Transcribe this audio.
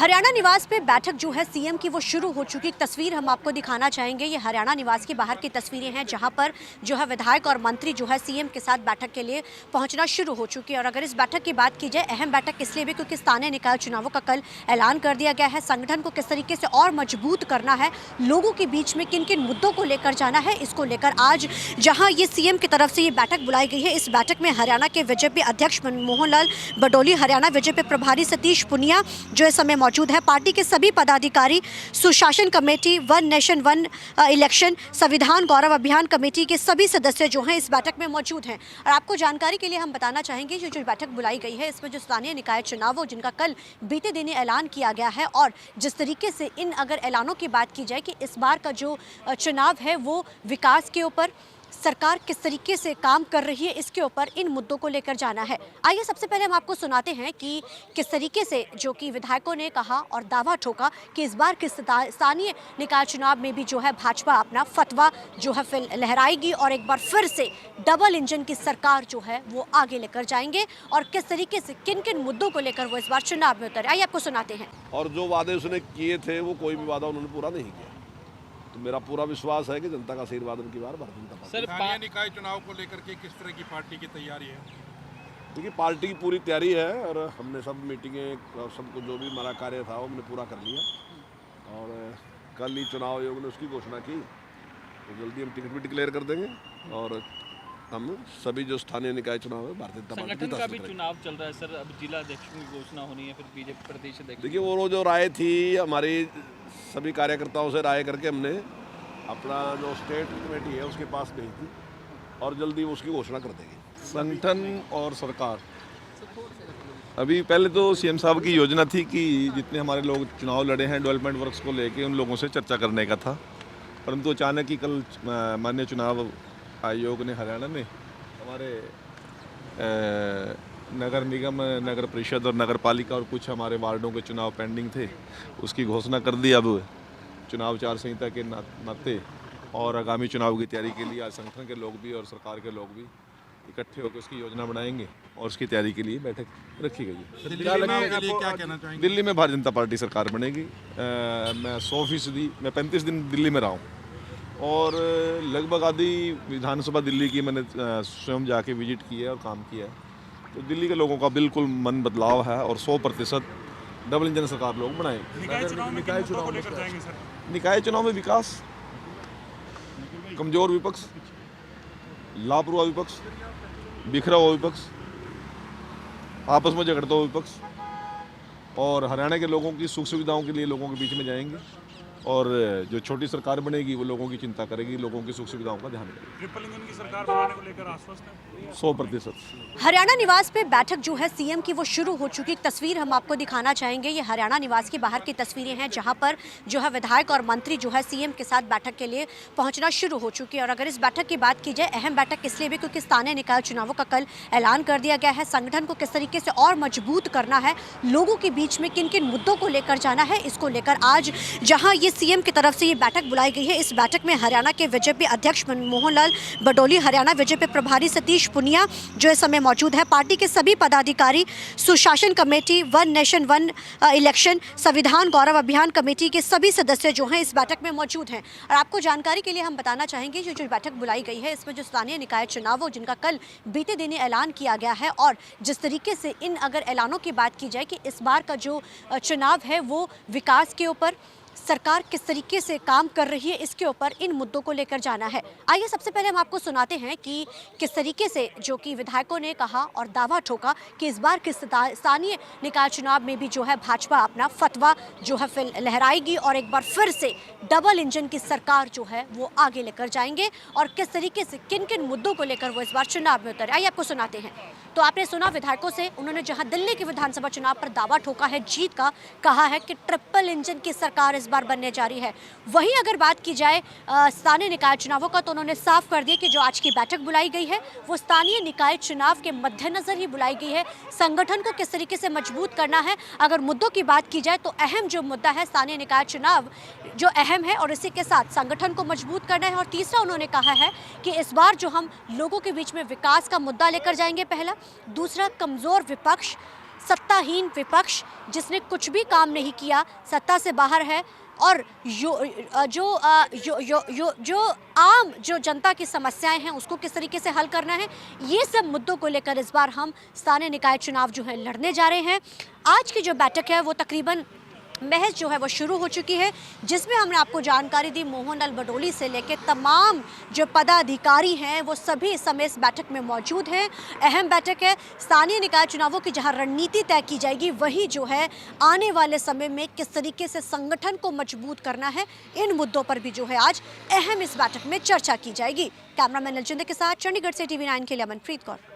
हरियाणा निवास पे बैठक जो है सीएम की वो शुरू हो चुकी। तस्वीर हम आपको दिखाना चाहेंगे। ये हरियाणा निवास के बाहर की तस्वीरें हैं जहां पर जो है विधायक और मंत्री जो है सीएम के साथ बैठक के लिए पहुंचना शुरू हो चुकी है। और अगर इस बैठक की बात की जाए, अहम बैठक इसलिए भी क्योंकि स्थानीय निकाय चुनावों का कल ऐलान कर दिया गया है। संगठन को किस तरीके से और मजबूत करना है, लोगों के बीच में किन किन मुद्दों को लेकर जाना है, इसको लेकर आज जहाँ ये सीएम की तरफ से ये बैठक बुलाई गई है, इस बैठक में हरियाणा के बीजेपी अध्यक्ष मनमोहन लाल बडोली, हरियाणा बीजेपी प्रभारी सतीश पुनिया जो इस समय मौजूद है, पार्टी के सभी पदाधिकारी, सुशासन committee, one nation one election, संविधान गौरव अभियान कमेटी के सभी सदस्य जो हैं इस बैठक में मौजूद हैं। और आपको जानकारी के लिए हम बताना चाहेंगे जो बैठक बुलाई गई है इसमें जो स्थानीय निकाय चुनाव हो जिनका कल बीते दिन ऐलान किया गया है, और जिस तरीके से इन अगर ऐलानों की बात की जाए कि इस बार का जो चुनाव है वो विकास के ऊपर सरकार किस तरीके से काम कर रही है, इसके ऊपर इन मुद्दों को लेकर जाना है। आइए सबसे पहले हम आपको सुनाते हैं कि किस तरीके से जो कि विधायकों ने कहा और दावा ठोका कि इस बार के स्थानीय निकाय चुनाव में भी जो है भाजपा अपना फतवा जो है फिर लहराएगी और एक बार फिर से डबल इंजन की सरकार जो है वो आगे लेकर जाएंगे, और किस तरीके से किन किन मुद्दों को लेकर वो इस बार चुनाव में उतरे। आइए आपको सुनाते हैं। और जो वादे उसने किए थे वो कोई भी वादा उन्होंने पूरा नहीं किया, तो मेरा पूरा विश्वास है कि जनता का आशीर्वाद उनकी बार भारतीय जनता पार्टी। स्थानीय निकाय चुनाव को लेकर के किस तरह की पार्टी की तैयारी है? देखिए, पार्टी की पूरी तैयारी है और हमने सब मीटिंगें और सबको जो भी हमारा कार्य था वो हमने पूरा कर लिया, और कल ही चुनाव आयोग ने उसकी घोषणा की, तो जल्दी हम टिकट भी डिक्लेयर कर देंगे और हम सभी जो स्थानीय निकाय चुनाव है भारतीय जनता पार्टी संगठन का भी चुनाव चल रहा है सर, अब जिला अध्यक्ष की घोषणा होनी है, फिर बीजेपी प्रदेश अध्यक्ष। देखिए, वो जो राय थी हमारी सभी कार्यकर्ताओं से राय करके हमने अपना जो स्टेट कमेटी है उसके पास गई थी और जल्दी वो उसकी घोषणा कर देगी। संगठन और सरकार, अभी पहले तो सीएम साहब की योजना थी कि जितने हमारे लोग चुनाव लड़े हैं डेवलपमेंट वर्क्स को लेके उन लोगों से चर्चा करने का था, परंतु अचानक ही कल माननीय चुनाव आयोग ने हरियाणा में हमारे नगर निगम, नगर परिषद और नगर पालिका और कुछ हमारे वार्डों के चुनाव पेंडिंग थे, उसकी घोषणा कर दी। अब चुनाव आचार संहिता के नाते और आगामी चुनाव की तैयारी के लिए आज संगठन के लोग भी और सरकार के लोग भी इकट्ठे होकर उसकी योजना बनाएंगे और उसकी तैयारी के लिए बैठक रखी गई है। क्या कहना चाहेंगे? दिल्ली में भारतीय जनता पार्टी सरकार बनेगी। मैं 100%, मैं 35 दिन दिल्ली में रहा हूँ और लगभग आधी विधानसभा दिल्ली की मैंने स्वयं जाके विजिट की है और काम किया है, तो दिल्ली के लोगों का बिल्कुल मन बदलाव है और 100% डबल इंजन सरकार लोग बनाएंगे। निकाय चुनाव में विकास, कमजोर विपक्ष, लापरवाह विपक्ष, बिखरा हुआ विपक्ष, आपस में झगड़ता हुआ विपक्ष, और हरियाणा के लोगों की सुख सुविधाओं के लिए लोगों के बीच में जाएंगे, और जो छोटी सरकार बनेगी वो लोगों की चिंता करेगी, लोगों की सुख सुविधाओं का ध्यान रखेगी। ट्रिपल इंजन की सरकार बनाने को लेकर आश्वस्त है 100%। हरियाणा निवास पे बैठक जो है सीएम की वो शुरू हो चुकी। तस्वीर हम आपको दिखाना चाहेंगे। ये हरियाणा निवास के बाहर की तस्वीरें हैं जहां पर जो है विधायक और मंत्री जो है सीएम के साथ बैठक के लिए पहुंचना शुरू हो चुकी है। और अगर इस बैठक की बात की जाए, अहम बैठक इसलिए भी क्योंकि स्थानीय निकाय चुनावों का कल ऐलान कर दिया गया है। संगठन को किस तरीके से और मजबूत करना है, लोगों के बीच में किन किन मुद्दों को लेकर जाना है, इसको लेकर आज जहाँ ये सीएम की तरफ से ये बैठक बुलाई गई है, इस बैठक में हरियाणा के बीजेपी अध्यक्ष मनमोहन लाल बडोली, हरियाणा बीजेपी प्रभारी सतीश पुनिया जो इस समय मौजूद है, पार्टी के सभी पदाधिकारी, सुशासन committee, one nation one election, संविधान गौरव अभियान कमेटी के सभी सदस्य जो हैं इस बैठक में मौजूद हैं। और आपको जानकारी के लिए हम बताना चाहेंगे जो बैठक बुलाई गई है इसमें जो स्थानीय निकाय चुनाव हो जिनका कल बीते दिन ऐलान किया गया है, और जिस तरीके से इन अगर ऐलानों की बात की जाए कि इस बार का जो चुनाव है वो विकास के ऊपर सरकार किस तरीके से काम कर रही है, इसके ऊपर इन मुद्दों को लेकर जाना है। आइए सबसे पहले हम आपको सुनाते हैं कि किस तरीके से जो कि विधायकों ने कहा और दावा ठोका कि इस बार के स्थानीय निकाय चुनाव में भी जो है भाजपा अपना फतवा जो है फिर लहराएगी और एक बार फिर से डबल इंजन की सरकार जो है वो आगे लेकर जाएंगे, और किस तरीके से किन किन मुद्दों को लेकर वो इस बार चुनाव में उतरे। आइए आपको सुनाते हैं। तो आपने सुना विधायकों से, उन्होंने जहां दिल्ली के विधानसभा चुनाव पर दावा ठोका है जीत का, कहा है कि ट्रिपल इंजन की सरकार इस बार बनने जा रही है। वहीं अगर बात की जाए स्थानीय निकाय चुनावों का, तो उन्होंने साफ कर दिया कि जो आज की बैठक बुलाई गई है वो स्थानीय निकाय चुनाव के मद्देनजर ही बुलाई गई है। संगठन को किस तरीके से मजबूत करना है, अगर मुद्दों की बात की जाए तो अहम जो मुद्दा है स्थानीय निकाय चुनाव जो अहम है, और इसी के साथ संगठन को मजबूत करना है। और तीसरा उन्होंने कहा है कि इस बार जो हम लोगों के बीच में विकास का मुद्दा लेकर जाएंगे, पहला, दूसरा कमजोर विपक्ष, सत्ताहीन विपक्ष जिसने कुछ भी काम नहीं किया, सत्ता से बाहर है और जो आम जो जनता की समस्याएं हैं उसको किस तरीके से हल करना है, ये सब मुद्दों को लेकर इस बार हम स्थानीय निकाय चुनाव जो है लड़ने जा रहे हैं। आज की जो बैठक है वो तकरीबन महज जो है वो शुरू हो चुकी है, जिसमें हमने आपको जानकारी दी मोहनलाल बडोली से लेकर तमाम जो पदाधिकारी हैं वो सभी इस समय इस बैठक में मौजूद हैं। अहम बैठक है, स्थानीय निकाय चुनावों की जहां रणनीति तय की जाएगी, वही जो है आने वाले समय में किस तरीके से संगठन को मजबूत करना है, इन मुद्दों पर भी जो है आज अहम इस बैठक में चर्चा की जाएगी। कैमरामैन अलजिंदर के साथ चंडीगढ़ से TV9 के लिए अमनप्रीत कौर।